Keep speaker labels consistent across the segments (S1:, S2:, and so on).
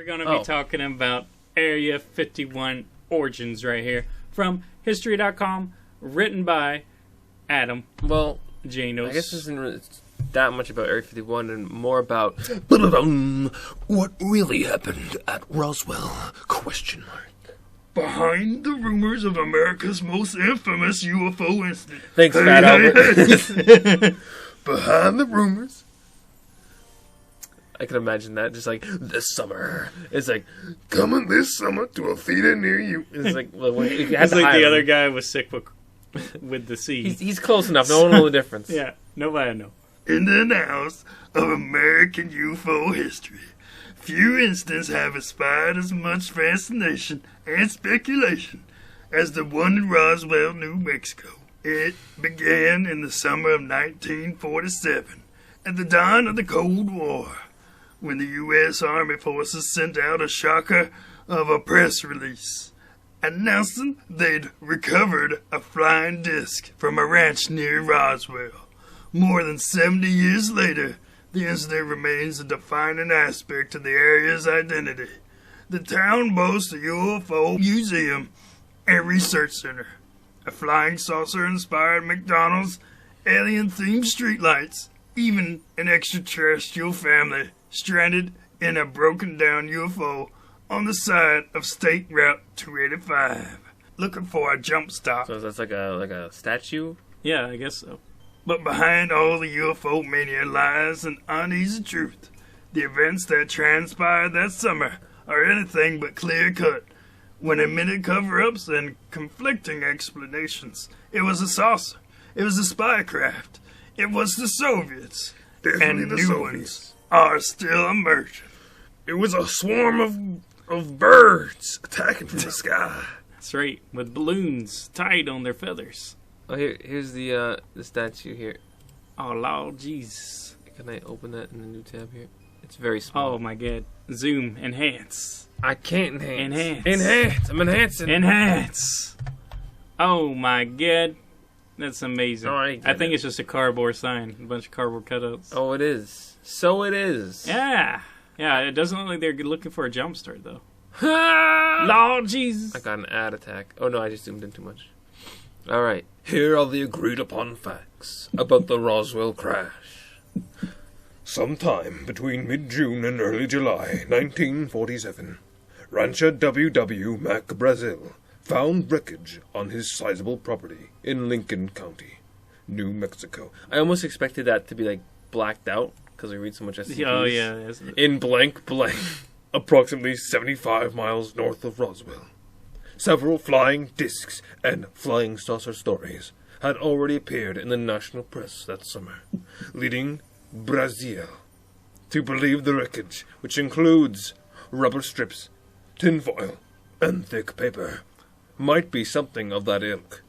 S1: We're going to be talking about Area 51 origins right here from History.com, written by Adam.
S2: Well,
S1: Janos.
S2: I guess this isn't really that much about Area 51 and more about
S3: what really happened at Roswell? Question mark.
S4: Behind the rumors of America's most infamous UFO incident.
S2: Thanks, Fat Albert.
S3: Behind the rumors.
S2: I can imagine that, just like, this summer. It's like,
S3: coming this summer to a theater near you.
S2: it's like, well,
S1: It's like the other guy was sick with the C.
S2: He's close enough. No one will know the difference.
S1: Yeah, nobody know.
S4: In the annals of American UFO history, few incidents have inspired as much fascination and speculation as the one in Roswell, New Mexico. It began in the summer of 1947, at the dawn of the Cold War, when the U.S. Army forces sent out a shocker of a press release announcing they'd recovered a flying disc from a ranch near Roswell. More than 70 years later, the incident remains a defining aspect of the area's identity. The town boasts a UFO museum and research center, a flying saucer-inspired McDonald's, alien-themed streetlights, even an extraterrestrial family stranded in a broken-down UFO on the side of State Route 285, looking for a jump stop.
S2: So that's like a statue?
S1: Yeah, I guess so.
S4: But behind all the UFO mania lies an uneasy truth. The events that transpired that summer are anything but clear-cut. When amid cover-ups and conflicting explanations, it was a saucer, it was a spy craft, it was the Soviets,
S3: Definitely
S4: and
S3: the
S4: new
S3: Soviets.
S4: ones are still emerging.
S3: It was a swarm of birds attacking from the sky.
S1: That's right, with balloons tied on their feathers.
S2: Oh, here's the statue here.
S1: Oh, Lord Jesus.
S2: Can I open that in the new tab here? It's very small.
S1: Oh, my God. Zoom. Enhance.
S2: I can't enhance.
S1: Enhance.
S2: Enhance. I'm enhancing.
S1: Enhance. Oh, my God. That's amazing.
S2: Oh,
S1: I think it's just a cardboard sign. A bunch of cardboard cutouts.
S2: Oh, it is. So it is.
S1: Yeah. Yeah, it doesn't look like they're looking for a jump start, though. Lord Jesus.
S2: I got an ad attack. Oh, no, I just zoomed in too much. All right.
S3: Here are the agreed-upon facts about the Roswell crash. Sometime between mid-June and early July 1947, rancher W.W. Mac Brazil found wreckage on his sizable property in Lincoln County, New Mexico.
S2: I almost expected that to be, like, blacked out, because I read so much SCPs.
S1: Oh, yeah.
S3: In blank, approximately 75 miles north of Roswell. Several flying discs and flying saucer stories had already appeared in the national press that summer, leading Brazil to believe the wreckage, which includes rubber strips, tinfoil, and thick paper, might be something of that ilk.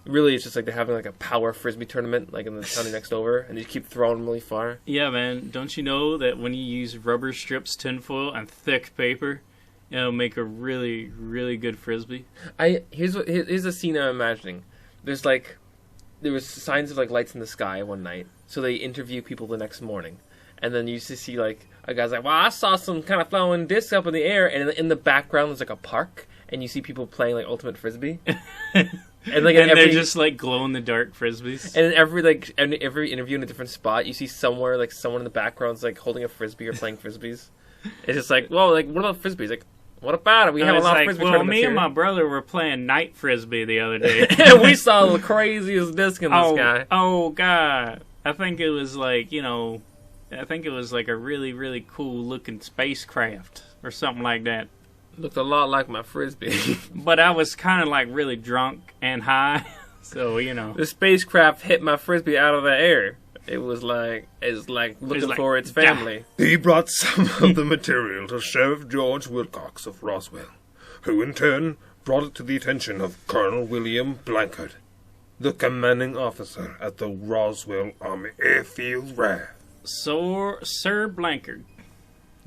S2: Really, it's just like they're having like a power frisbee tournament, like in the county next over, and you keep throwing them really far.
S1: Yeah, man. Don't you know that when you use rubber strips, tinfoil, and thick paper, it'll make a really, really good frisbee?
S2: Here's a scene I'm imagining. There was signs of like lights in the sky one night, so they interview people the next morning, and then you used to see like a guy's like, "Well, I saw some kind of flowing discs up in the air," and in the background there's like a park, and you see people playing like ultimate frisbee. And like
S1: they're just like glow in the dark frisbees.
S2: And in every interview in a different spot, you see somewhere like someone in the background's like holding a frisbee or playing frisbees. It's just like, well, like what about frisbees? Like, what about it? We have a lot of frisbee tournaments
S1: me
S2: here.
S1: and my brother were playing night frisbee the other day.
S2: And we saw the craziest disc in the sky.
S1: Oh God! I think it was like a really, really cool looking spacecraft or something like that.
S2: Looked a lot like my frisbee.
S1: But I was kind of like really drunk and high, so
S2: the spacecraft hit my frisbee out of the air. It was like looking for its family.
S3: He brought some of the material to Sheriff George Wilcox of Roswell, who in turn brought it to the attention of Colonel William Blankard, the commanding officer at the Roswell Army Airfield RAF.
S1: Sir Blankard.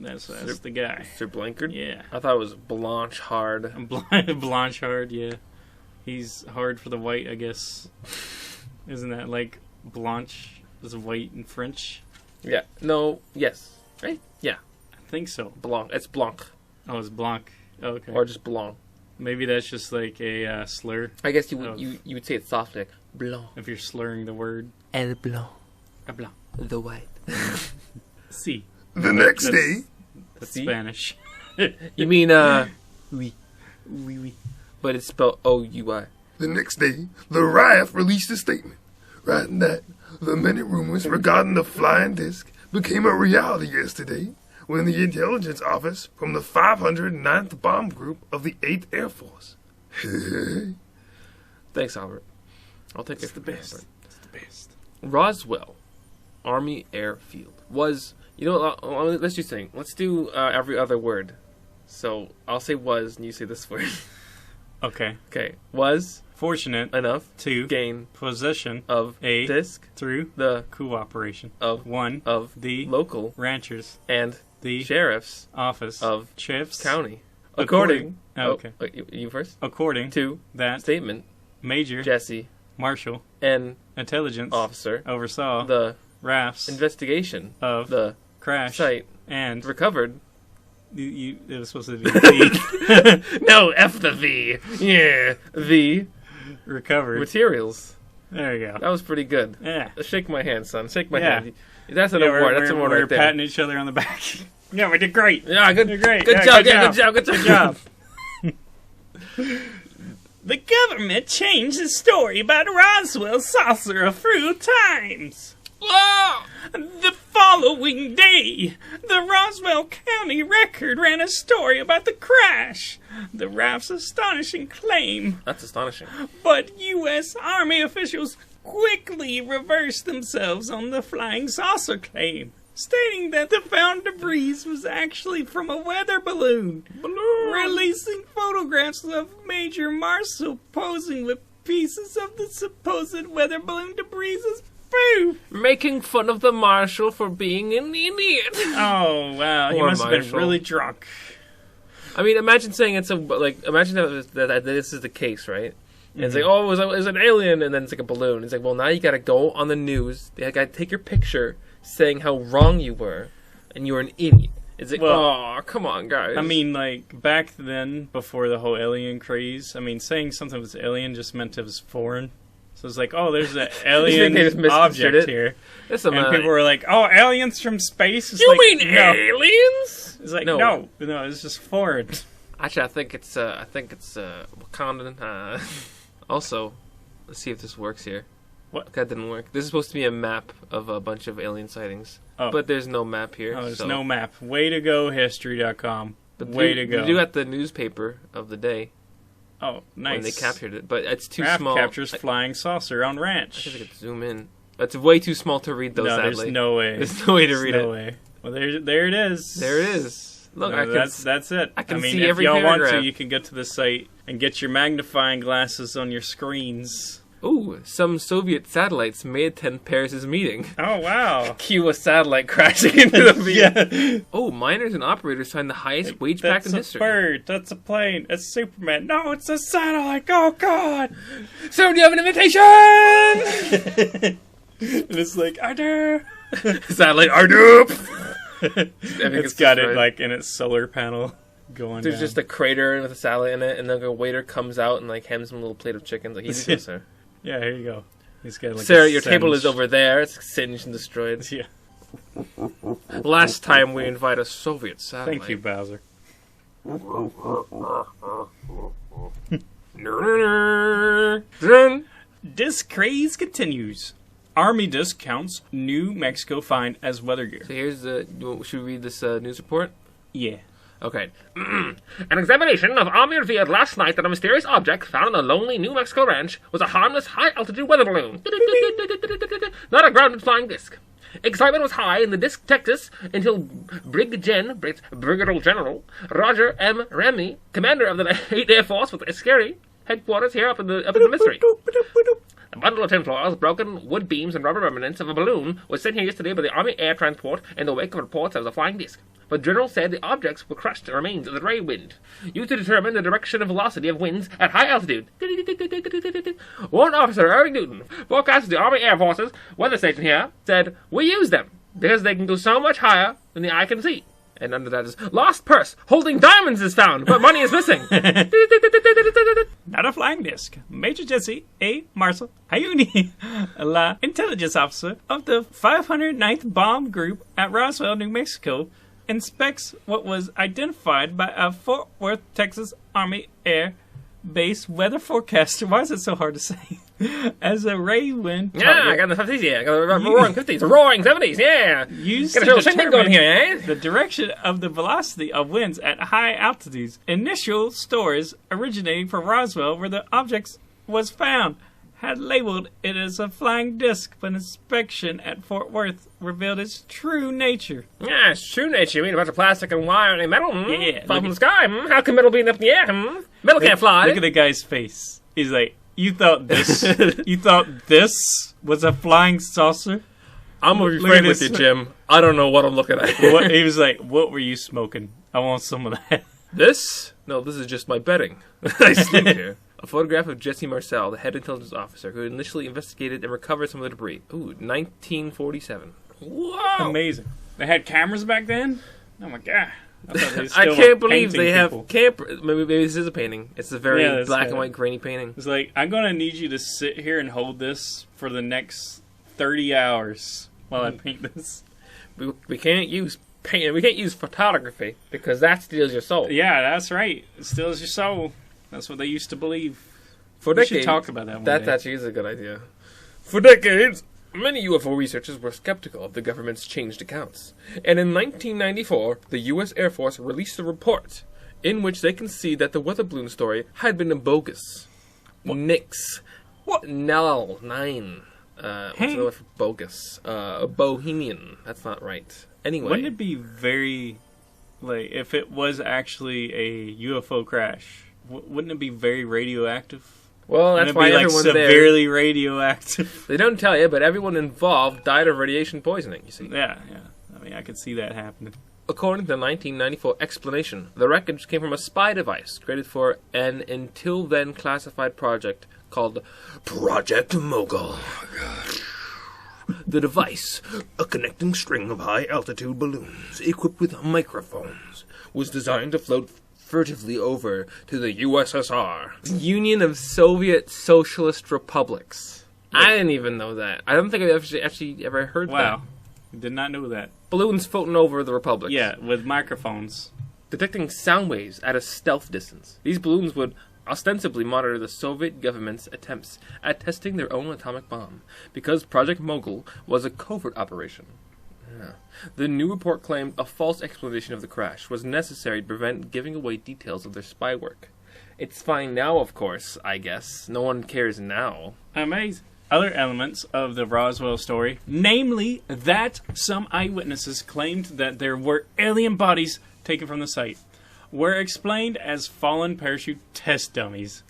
S1: That's the guy.
S2: Sir Blankard?
S1: Yeah.
S2: I thought it was Blanchard.
S1: Blanchard, yeah. He's hard for the white, I guess. Isn't that like Blanche is white in French?
S2: Yeah. No. Yes. Right? Yeah.
S1: I think so.
S2: Blanc. It's Blanc.
S1: Oh, it's Blanc. Oh, okay.
S2: or just blanc.
S1: Maybe that's just like a slur.
S2: I guess you
S1: Of-
S2: would say it softly, like blanc.
S1: If you're slurring the word.
S2: El blanc,
S1: Blanc.
S2: the white.
S1: Si.
S4: The next day,
S1: That's
S2: Si?
S1: Spanish.
S2: You mean oui,
S1: Oui, oui.
S2: but it's spelled O-U-I.
S4: the next day, the RAF released a statement, writing that the many rumors regarding the flying disc became a reality yesterday when the intelligence office from the 509th Bomb Group of the 8th Air Force.
S2: Thanks, Albert. I'll take it
S1: It's the
S2: from
S1: best.
S2: Albert.
S1: It's the best.
S2: Roswell Army Airfield was, you know, let's do something. Let's do every other word. So I'll say was, and you say this word.
S1: Okay.
S2: Okay, was
S1: Fortunate
S2: enough
S1: to
S2: gain
S1: possession
S2: of
S1: a
S2: disc
S1: through
S2: the
S1: cooperation
S2: of
S1: one
S2: of
S1: the
S2: local
S1: ranchers
S2: and
S1: the
S2: sheriff's
S1: office
S2: of
S1: chiefs
S2: county.
S1: According-
S2: Oh,
S1: okay.
S2: wait, you first.
S1: according
S2: To
S1: that
S2: statement,
S1: Major
S2: Jesse
S1: Marshal
S2: and
S1: Intelligence
S2: officer
S1: oversaw
S2: the
S1: rafts
S2: investigation
S1: of
S2: the
S1: crash
S2: site
S1: and
S2: recovered.
S1: it was supposed to be the
S2: No, F the V. Yeah, the
S1: recovered.
S2: materials.
S1: There you go.
S2: That was pretty good.
S1: Yeah.
S2: Shake my hand, son. Shake my
S1: Yeah.
S2: hand. That's an
S1: Yeah,
S2: award. That's an award
S1: we're
S2: right there.
S1: patting each other on the back. Yeah, we did great.
S2: Yeah, good.
S1: You're great.
S2: Good
S1: Yeah,
S2: job.
S1: good
S2: Yeah,
S1: job.
S2: good job.
S1: Good job. The government changed the story about Roswell saucer a few times. The following day, the Roswell County Record ran a story about the crash, the raft's astonishing claim,
S2: That's astonishing.
S1: but U.S. Army officials quickly reversed themselves on the flying saucer claim, stating that the found debris was actually from a weather balloon, releasing photographs of Major Marshall posing with pieces of the supposed weather balloon debris as proof.
S2: Making fun of the marshal for being an idiot.
S1: Oh, wow. He
S2: Poor
S1: must have been
S2: Marshall.
S1: really drunk.
S2: I mean, imagine saying it's imagine that this is the case, right? And it's like, oh, it was an alien, and then it's like a balloon. It's like, well, now you gotta go on the news. You gotta take your picture saying how wrong you were, and you were an idiot. It's like,
S1: Well,
S2: oh, come on, guys.
S1: I mean, like, back then, before the whole alien craze, I mean, saying something was alien just meant it was foreign. So it's like, oh, there's an alien
S2: they just misconstrued
S1: object
S2: it?
S1: here.
S2: That's
S1: And people were like, oh, aliens from space? It's
S2: you
S1: like,
S2: mean
S1: no.
S2: aliens?
S1: It's like,
S2: No.
S1: no, it's just foreign.
S2: Actually, I think it's Wakandan. Also, let's see if this works here.
S1: What?
S2: That didn't work. This is supposed to be a map of a bunch of alien sightings,
S1: Oh.
S2: but there's no map here.
S1: Oh, there's
S2: so.
S1: no map. Way to go, history.com.
S2: But
S1: Way to go.
S2: You got the newspaper of the day
S1: Oh, nice.
S2: when they captured it, but it's too
S1: Craft
S2: small.
S1: captures flying saucer on
S2: I
S1: ranch.
S2: guess I could zoom in. It's way too small to read, though.
S1: No,
S2: sadly,
S1: there's no way.
S2: There's no way to read
S1: no
S2: it.
S1: way. Well, there it is.
S2: There it is. Look,
S1: No, that's it.
S2: I can
S1: mean,
S2: see
S1: if
S2: every
S1: y'all want
S2: paragraph.
S1: to, you can get to the site and get your magnifying glasses on your screens.
S2: Ooh, some Soviet satellites may attend Paris's meeting.
S1: Oh, wow.
S2: Cue a satellite crashing into the meeting.
S1: Yeah.
S2: Oh, miners and operators signed the highest wage pact in
S1: That's a
S2: history.
S1: bird. That's a plane. That's Superman. No, it's a satellite. Oh, God.
S2: Sir, do you have an invitation?
S1: And it's like, I do.
S2: Satellite Ardup.
S1: It's got it, like, in its solar panel going
S2: There's
S1: down.
S2: just a crater with a satellite in it, and then a waiter comes out and like hands him a little plate of chicken. Like, here you go, sir.
S1: Yeah, here you go. He's got, like,
S2: Sir,
S1: a
S2: your table is
S1: singe.
S2: over there. It's singed and destroyed.
S1: Yeah.
S2: Last time we invite a Soviet satellite.
S1: Thank you, Bowser. Disc craze continues. Army discounts New Mexico find as weather gear.
S2: So here's the. Should we read this news report?
S1: Yeah.
S2: Okay. An examination of Army revealed last night that a mysterious object found on a lonely New Mexico ranch was a harmless high-altitude weather balloon. Not a grounded flying disc. Excitement was high in the disc, Texas, until Brigadier General Roger M. Ramney, commander of the 8th Air Force with Scary headquarters here up in the Missouri. A bundle of tinfoils, broken wood beams, and rubber remnants of a balloon was sent here yesterday by the Army Air Transport in the wake of reports that it was a flying disc. But General said the objects were crushed remains of the ray wind, used to determine the direction and velocity of winds at high altitude. One officer, Irving Newton, forecast the Army Air Force's weather station here, said, "We use them because they can go so much higher than the eye can see." And under that is, lost purse holding diamonds is found, but money is missing.
S1: Not a flying disc. Major Jesse A. Marcel Hayuni, la intelligence officer of the 509th Bomb Group at Roswell, New Mexico, inspects what was identified by a Fort Worth, Texas Army Air Base weather forecaster. Why is it so hard to say? As a ray wind.
S2: Yeah, I got the 50s, yeah. I got the roaring 50s, roaring 70s, yeah.
S1: Used
S2: got a
S1: to
S2: little thing going here, eh?
S1: the direction of the velocity of winds at high altitudes. Initial stories originating from Roswell, where the objects was found, had labeled it as a flying disc, but inspection at Fort Worth revealed its true nature.
S2: Yeah, it's true nature. You mean a bunch of plastic and wire and metal?
S1: Yeah,
S2: Fall from the sky? How can metal be up in the air? Metal can't fly.
S1: Look at the guy's face. He's like, you thought this was a flying saucer?
S2: I'm gonna be
S1: Look
S2: frank
S1: at
S2: with
S1: this.
S2: you, Jim. I don't know what I'm looking at.
S1: What, he was like, what were you smoking? I want some of that.
S2: This? No, this is just my bedding. I sleep here. A photograph of Jesse Marcel, the head intelligence officer, who initially investigated and recovered some of the debris. Ooh, 1947. Whoa!
S1: Amazing. They had cameras back then? Oh my god. I thought they
S2: I
S1: still
S2: can't
S1: were
S2: believe they
S1: painting
S2: have
S1: people.
S2: maybe this is a painting. It's a very
S1: Yeah, that's
S2: black
S1: right.
S2: and white grainy painting.
S1: It's like, I'm going to need you to sit here and hold this for the next 30 hours while I paint this.
S2: We can't use paint. We can't use photography because that steals your soul.
S1: Yeah, that's right. It steals your soul. That's what they used to believe.
S2: For
S1: We
S2: decades,
S1: should talk about that one
S2: that
S1: day.
S2: actually is a good idea. For decades, many UFO researchers were skeptical of the government's changed accounts. And in 1994, the U.S. Air Force released a report in which they conceded that the weather balloon story had been a bogus. Nix.
S1: What?
S2: Null. 9. What's
S1: Hey.
S2: the word for bogus? Bohemian. That's not right. Anyway.
S1: Wouldn't it be very, like, if it was actually a UFO crash, wouldn't it be very radioactive?
S2: Well, that's
S1: Wouldn't it
S2: why
S1: be, like,
S2: everyone's there.
S1: severely radioactive?
S2: They don't tell you, but everyone involved died of radiation poisoning, you see.
S1: Yeah. I mean, I could see that happening.
S2: According to the 1994 explanation, the wreckage came from a spy device created for an until then classified project called Project Mogul. The device, a connecting string of high-altitude balloons equipped with microphones, was designed to float furtively over to the USSR, Union of Soviet Socialist Republics. I didn't even know that. I don't think I've actually ever heard
S1: Wow. Did not know that.
S2: that. Balloons floating over the republics.
S1: Yeah, with microphones.
S2: Detecting sound waves at a stealth distance. These balloons would ostensibly monitor the Soviet government's attempts at testing their own atomic bomb, because Project Mogul was a covert operation. Yeah. The new report claimed a false explanation of the crash was necessary to prevent giving away details of their spy work. It's fine now, of course, I guess. No one cares now.
S1: Amazing. Other elements of the Roswell story, namely that some eyewitnesses claimed that there were alien bodies taken from the site, were explained as fallen parachute test dummies.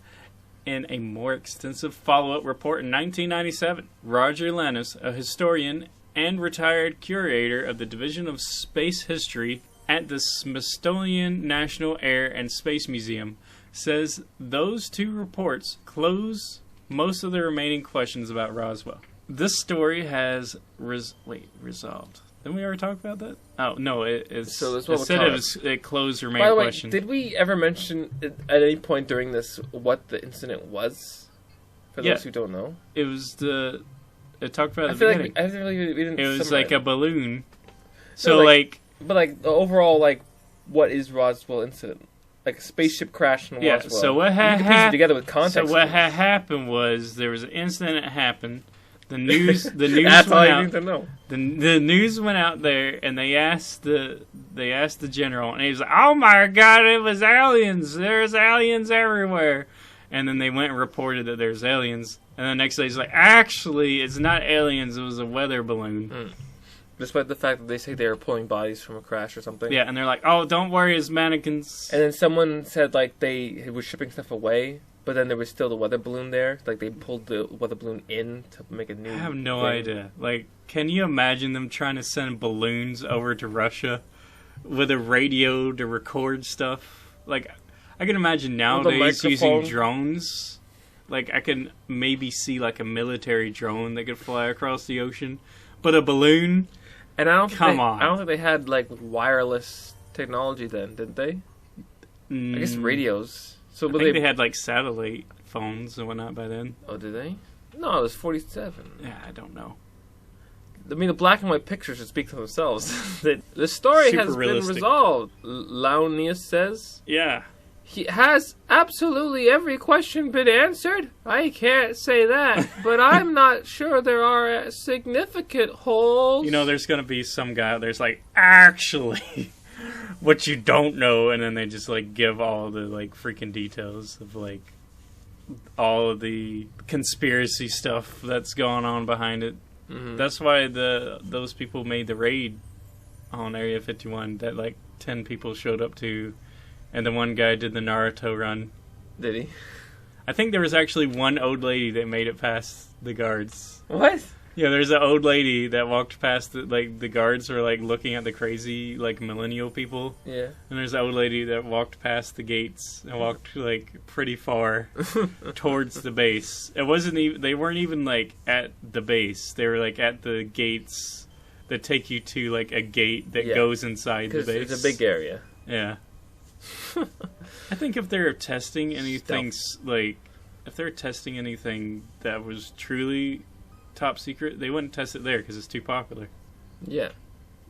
S1: In a more extensive follow-up report in 1997, Roger Lannis, a historian and retired curator of the Division of Space History at the Smithsonian National Air and Space Museum, says those two reports close most of the remaining questions about Roswell. This story has resolved. Didn't we already talk about that? Oh no, it's
S2: So that's what
S1: it
S2: we'll
S1: said
S2: call
S1: it closed
S2: By
S1: remaining
S2: the way,
S1: questions.
S2: did we ever mention at any point during this what the incident was? For
S1: Yeah.
S2: those who don't know.
S1: It was it talked about
S2: I
S1: at the
S2: feel
S1: beginning.
S2: like we didn't.
S1: It was
S2: summarize
S1: like a balloon. So
S2: like- But like the overall, like what is Roswell incident? Like a spaceship crash in
S1: Yeah,
S2: Roswell.
S1: so what
S2: You
S1: had
S2: can piece it together with context.
S1: So what had happened was there was an incident that happened. The news
S2: That's all
S1: went
S2: you
S1: out.
S2: need to know.
S1: The news went out there, and they asked the general, and he was like, "Oh my God, it was aliens! There's aliens everywhere!" And then they went and reported that there's aliens. And the next day he's like, "Actually, it's not aliens. It was a weather balloon."
S2: Despite the fact that they say they were pulling bodies from a crash or something.
S1: Yeah, and they're like, "Oh, don't worry, it's mannequins."
S2: And then someone said like they were shipping stuff away, but then there was still the weather balloon there. Like they pulled the weather balloon in to make a new.
S1: I have no
S2: thing.
S1: idea. Like, can you imagine them trying to send balloons over to Russia with a radio to record stuff? Like, I can imagine nowadays using
S2: microphone.
S1: drones. Like, I can maybe see like a military drone that could fly across the ocean, but a balloon.
S2: And I don't
S1: Come
S2: think
S1: on.
S2: I don't think they had like wireless technology then, didn't they?
S1: Mm,
S2: I guess radios. So
S1: I think they had like satellite phones and whatnot by then.
S2: Oh, did they? No, it was 47.
S1: Yeah, I don't know.
S2: I mean, the black and white pictures should speak for themselves. The story
S1: Super
S2: has
S1: realistic.
S2: been resolved, Launius says.
S1: Yeah.
S2: Has absolutely every question been answered? I can't say that, but I'm not sure there are significant holes.
S1: You know, there's going to be some guy there's like, actually, what you don't know, and then they just like give all the like freaking details of like all of the conspiracy stuff that's going on behind it.
S2: Mhm.
S1: That's why those people made the raid on Area 51 that like 10 people showed up to, and the one guy did the Naruto run.
S2: Did he?
S1: I think there was actually one old lady that made it past the guards.
S2: What?
S1: Yeah, there's an old lady that walked past the guards were like looking at the crazy like millennial people.
S2: Yeah.
S1: And there's an old lady that walked past the gates and walked like pretty far towards the base. It wasn't even they weren't even like at the base. They were like at the gates that take you to like a gate that goes inside the
S2: 'Cause
S1: base.
S2: it's a big area.
S1: Yeah. I think if they're testing anything like if they're testing anything that was truly top secret, they wouldn't test it there because it's too popular.
S2: Yeah.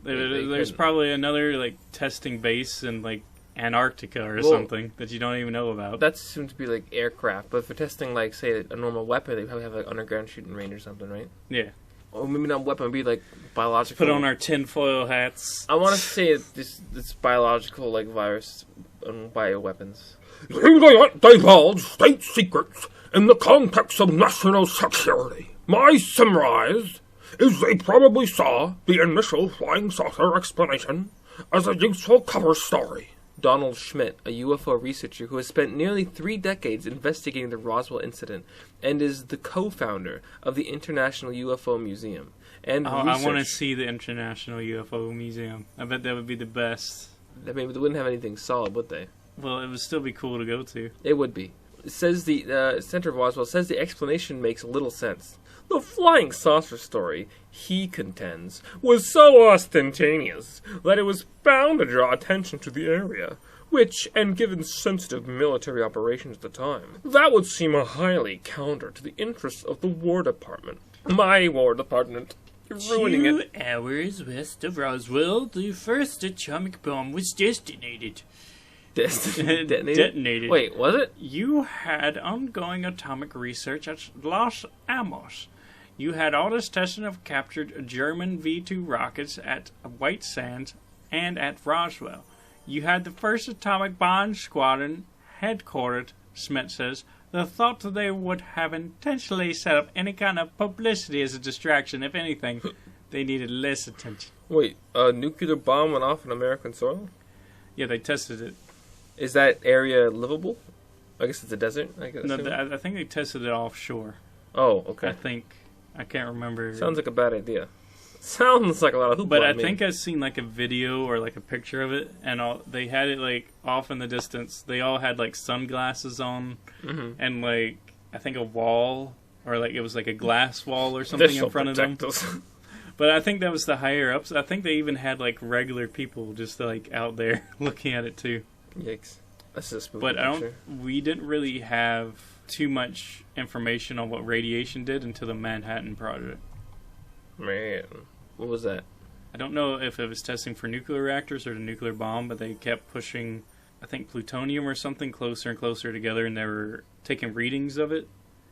S1: There's
S2: couldn't.
S1: probably another like testing base in like Antarctica or something that you don't even know about.
S2: That seems to be like aircraft, but for testing like say a normal weapon, they probably have like underground shooting range or something, right?
S1: Yeah.
S2: Or maybe not weapon, it'd be like biological.
S1: Put on our tinfoil hats.
S2: I want to say this biological like virus bioweapons.
S3: They divulge state secrets in the context of national security. My summarize is they probably saw the initial flying saucer explanation as a useful cover story.
S2: Donald Schmidt, a UFO researcher who has spent nearly 3 decades investigating the Roswell incident and is the co-founder of the International UFO Museum. And
S1: I want to see the International UFO Museum. I bet that would be the best.
S2: Maybe they wouldn't have anything solid, would they?
S1: Well, it would still be cool to go to.
S2: It would be. It says the Center of Roswell says the explanation makes little sense. The flying saucer story, he contends, was so ostentatious that it was bound to draw attention to the area, which, and given sensitive military operations at the time, that would seem highly counter to the interests of the War Department. My War Department. Ruining it.
S1: 2 hours west of Roswell, the first atomic bomb was detonated.
S2: Detonated? Wait, was it?
S1: You had ongoing atomic research at Los Alamos. You had all this testing of captured German V-2 rockets at White Sands and at Roswell. You had the first atomic bomb squadron headquartered, Smith says. The thought that they would have intentionally set up any kind of publicity as a distraction, if anything, they needed less attention.
S2: Wait, a nuclear bomb went off on American soil?
S1: Yeah, they tested it.
S2: Is that area livable? I guess it's a desert. I
S1: think they tested it offshore.
S2: Oh, okay.
S1: I can't remember.
S2: Sounds like a bad idea. Sounds like a lot of hoopla.
S1: But I think I've seen like a video or like a picture of it, and they had it like off in the distance. They all had like sunglasses on, and like I think a wall or like it was like a glass wall or something in front of them. But I think that was the higher ups. I think they even had like regular people just like out there looking at it too.
S2: Yikes! That's a spooky
S1: But
S2: picture.
S1: we didn't really have too much information on what radiation did until the Manhattan Project.
S2: Man, what was that?
S1: I don't know if it was testing for nuclear reactors or the nuclear bomb, but they kept pushing, I think, plutonium or something closer and closer together, and they were taking readings of it.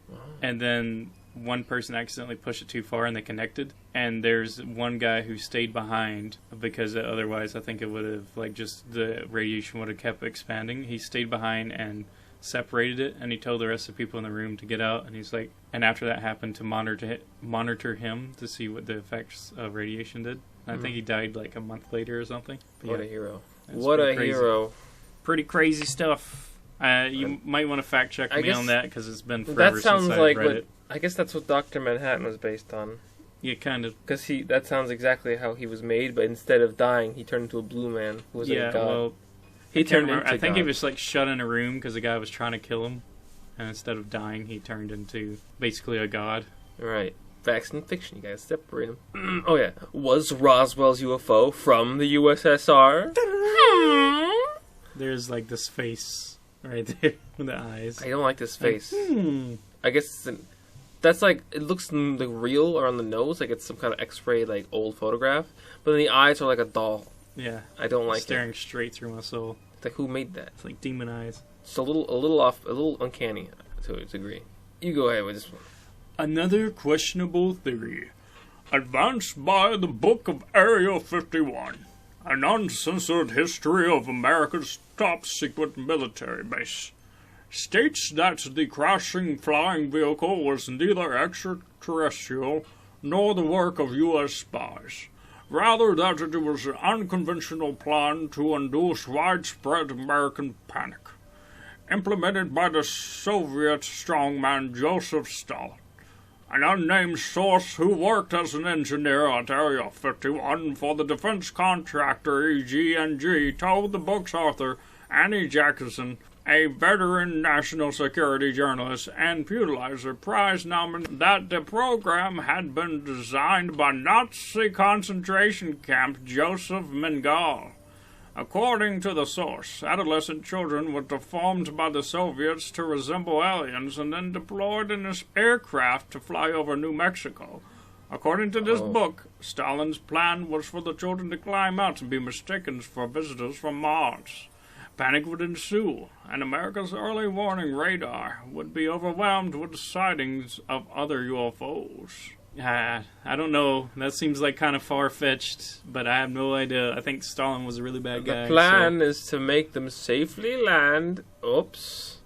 S2: Wow.
S1: And then one person accidentally pushed it too far, and they connected. And there's one guy who stayed behind because otherwise I think it would have, like, just the radiation would have kept expanding. He stayed behind and separated it, and he told the rest of the people in the room to get out, and he's like, and after that happened, to monitor him to see what the effects of radiation did. And I think he died like a month later or something. But
S2: What a hero.
S1: it's
S2: What a
S1: pretty crazy.
S2: hero.
S1: Pretty crazy stuff. You might want to fact check me
S2: guess
S1: on that because it's been forever
S2: That sounds
S1: since
S2: like
S1: I've read it.
S2: I guess that's what Dr. Manhattan was based on.
S1: Yeah, kind of.
S2: Because that sounds exactly how he was made, but instead of dying, he turned into a blue man who was like a god.
S1: Well,
S2: he turned
S1: I think
S2: God.
S1: he was like shut in a room because the guy was trying to kill him, and instead of dying, he turned into basically a god.
S2: Right. Facts and fiction, you guys separate them. Oh yeah. Was Roswell's UFO from the USSR?
S1: There's like this face right there with the eyes.
S2: I don't like this face.
S1: Hmm.
S2: I guess that's like, it looks like real around the nose, like it's some kind of X-ray, like old photograph. But then the eyes are like a doll.
S1: Yeah.
S2: I don't like
S1: staring straight through my soul.
S2: It's like, who made that?
S1: It's like demon eyes.
S2: It's a little uncanny to a degree. You go ahead with this one.
S1: Another questionable theory, advanced by the Book of Area 51, an uncensored history of America's top secret military base, states that the crashing flying vehicle was neither extraterrestrial nor the work of U.S. spies. Rather, that it was an unconventional plan to induce widespread American panic, implemented by the Soviet strongman Joseph Stalin. An unnamed source who worked as an engineer at Area 51 for the defense contractor EG&G told the book's author, Annie Jackson, a veteran national security journalist and Pulitzer Prize nominee, that the program had been designed by Nazi concentration camp Joseph Mengele. According to the source, adolescent children were deformed by the Soviets to resemble aliens and then deployed in an aircraft to fly over New Mexico. According to this book, Stalin's plan was for the children to climb out and be mistaken for visitors from Mars. Panic would ensue, and America's early warning radar would be overwhelmed with sightings of other UFOs. I don't know. That seems like kind of far-fetched, but I have no idea. I think Stalin was a really bad guy.
S2: The plan is to make them safely land. Oops.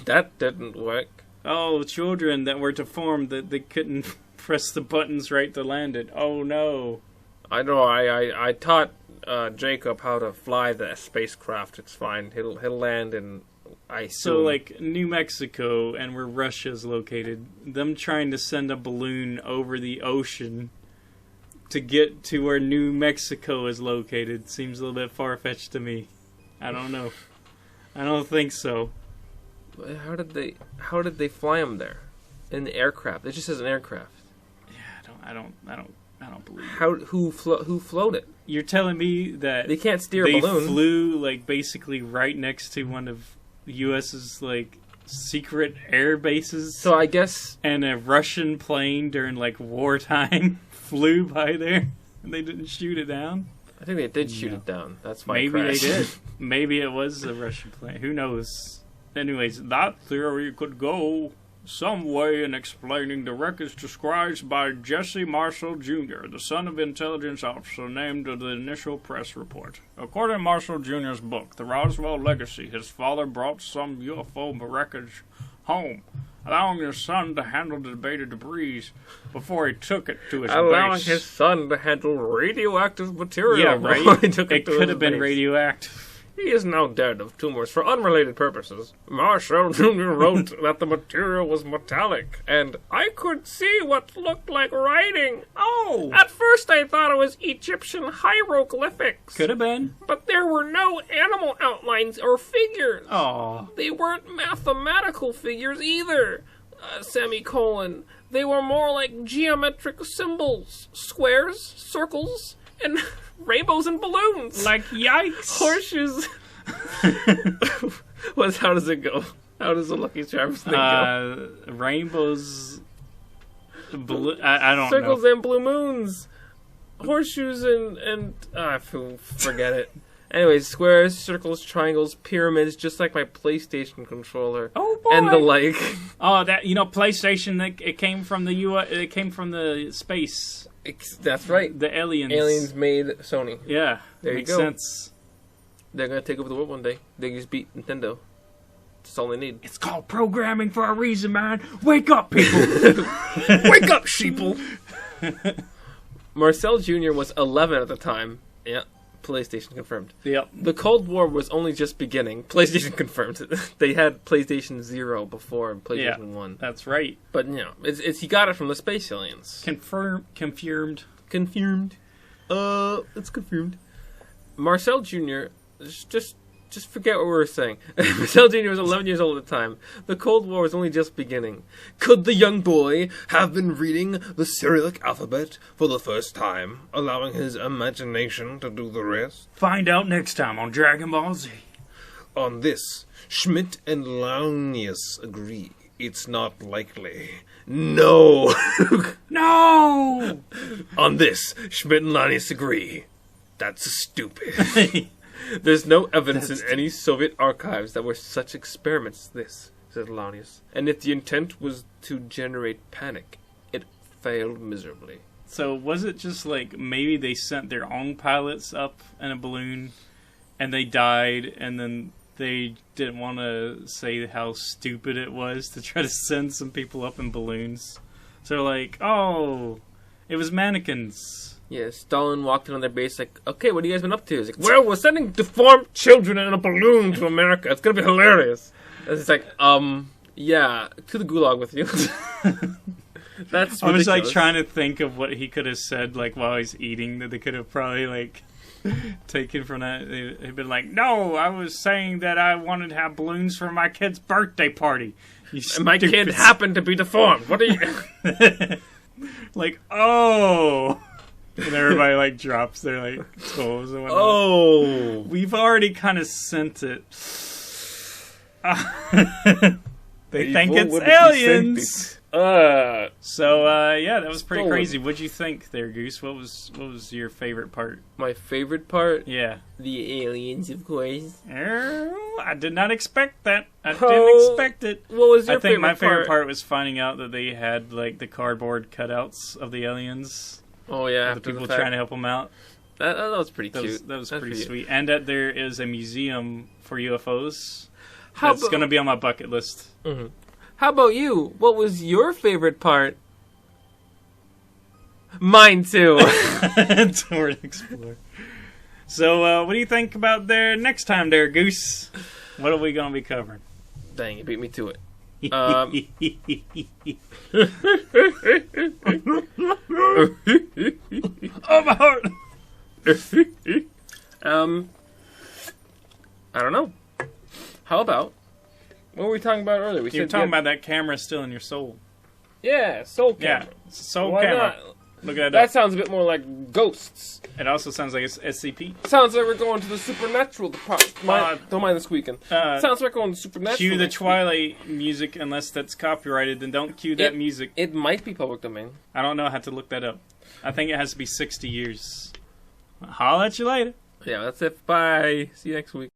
S2: That didn't work.
S1: Oh, children that were deformed that they couldn't press the buttons right to land it. Oh, no.
S2: I know. I taught Jacob how to fly the spacecraft. It's fine. He'll land in...
S1: So, like, New Mexico and where Russia's located, them trying to send a balloon over the ocean to get to where New Mexico is located seems a little bit far-fetched to me. I don't know. I don't think so.
S2: How did they fly them there? In the aircraft. It just says an aircraft.
S1: Yeah, I don't believe it.
S2: Who float it?
S1: You're telling me that
S2: they can't steer a balloon.
S1: They flew, like, basically right next to one of the U.S.'s, like, secret air bases.
S2: So I guess...
S1: And a Russian plane during, like, wartime flew by there, and they didn't shoot it down?
S2: I think they did shoot it down. That's why
S1: Maybe
S2: they
S1: did. Maybe it was a Russian plane. Who knows? Anyways, that theory could go some way in explaining the wreckage described by Jesse Marshall Jr., the son of intelligence officer named in the initial press report. According to Marshall Jr.'s book, The Roswell Legacy, his father brought some UFO wreckage home, allowing his son to handle the debated debris before he took it to his base.
S2: Allowing his son to handle radioactive material.
S1: Yeah, right? It could have been
S2: base.
S1: Radioactive.
S2: He is now dead of tumors for unrelated purposes. Marshall Jr. wrote that the material was metallic, and I could see what looked like writing.
S1: Oh!
S2: At first I thought it was Egyptian hieroglyphics.
S1: Could have been.
S2: But there were no animal outlines or figures.
S1: Oh.
S2: They weren't mathematical figures either. Semicolon. They were more like geometric symbols. Squares, circles, and... rainbows and balloons.
S1: Like, yikes.
S2: Horseshoes. How does it go? How does the Lucky Charms thing go?
S1: Rainbows. I don't know.
S2: Circles and blue moons. Horseshoes and forget it. Anyways, squares, circles, triangles, pyramids, just like my PlayStation controller.
S1: Oh boy.
S2: And the like.
S1: Oh, that, PlayStation, it came from the it came from the space.
S2: That's right.
S1: The aliens.
S2: Aliens made Sony.
S1: Yeah.
S2: There
S1: makes
S2: you go.
S1: Sense.
S2: They're going to take over the world one day. They just beat Nintendo. That's all they need.
S1: It's called programming for a reason, man. Wake up, people.
S2: Wake up, sheeple. Marcel Jr. was 11 at the time. Yeah. PlayStation confirmed.
S1: Yep.
S2: The Cold War was only just beginning. PlayStation confirmed. They had PlayStation 0 before PlayStation 1.
S1: That's right.
S2: But, it's he got it from the space aliens.
S1: Confirmed.
S2: It's confirmed. Marcel Jr. just just forget what we were saying. Marcel Jr. was 11 years old at the time. The Cold War was only just beginning.
S3: Could the young boy have been reading the Cyrillic alphabet for the first time, allowing his imagination to do the rest?
S1: Find out next time on Dragon Ball Z.
S3: On this, Schmidt and Launius agree. It's not likely. No!
S1: No!
S3: On this, Schmidt and Launius agree. That's stupid.
S2: There's no evidence in any Soviet archives that were such experiments as this, said Launius. And if the intent was to generate panic, it failed miserably.
S1: So was it just like maybe they sent their own pilots up in a balloon and they died, and then they didn't want to say how stupid it was to try to send some people up in balloons? So they're like, oh, it was mannequins.
S2: Yeah, Stalin walked in on their base like, okay, what have you guys been up to? He's like, well, we're sending deformed children in a balloon to America. It's going to be hilarious. And it's like, yeah, to the gulag with you. That's ridiculous.
S1: I was like trying to think of what he could have said like while he's eating that they could have probably like taken from that. They'd been like, no, I was saying that I wanted to have balloons for my kid's birthday party.
S2: And my kid happened to be deformed. What are you...
S1: Like, oh... And everybody, like, drops their, like, toes and whatnot.
S2: Oh!
S1: We've already kind of sent it. They think it's aliens! So, yeah, that was pretty crazy. What'd you think there, Goose? What was your favorite part?
S2: My favorite part?
S1: Yeah.
S2: The aliens, of course.
S1: I did not expect that. I didn't expect it.
S2: What was your favorite part?
S1: I think my favorite part was finding out that they had, like, the cardboard cutouts of the aliens.
S2: Oh, yeah.
S1: The people trying to help them out.
S2: That was pretty cute.
S1: That was pretty sweet. And that there is a museum for UFOs. That's going to be on my bucket list.
S2: Mm-hmm. How about you? What was your favorite part? Mine, too.
S1: Tour and explore. So, what do you think about their next time there, Goose? What are we going to be covering?
S2: Dang, you beat me to it.
S1: Oh, my heart!
S2: I don't know. How about... What were we talking about earlier?
S1: You were talking about that camera still in your soul.
S2: Yeah, soul camera.
S1: Yeah, soul
S2: Why
S1: camera.
S2: Not?
S1: Look at
S2: that. Sounds a bit more like ghosts.
S1: It also sounds like it's SCP.
S2: Sounds like we're going to the supernatural department. Don't mind the squeaking. Sounds like we're going to supernatural.
S1: Cue the Twilight music unless that's copyrighted. Then don't cue that music.
S2: It might be public domain.
S1: I don't know. I have to look that up. I think it has to be 60 years. Holla at you later.
S2: Yeah, that's it. Bye. See you next week.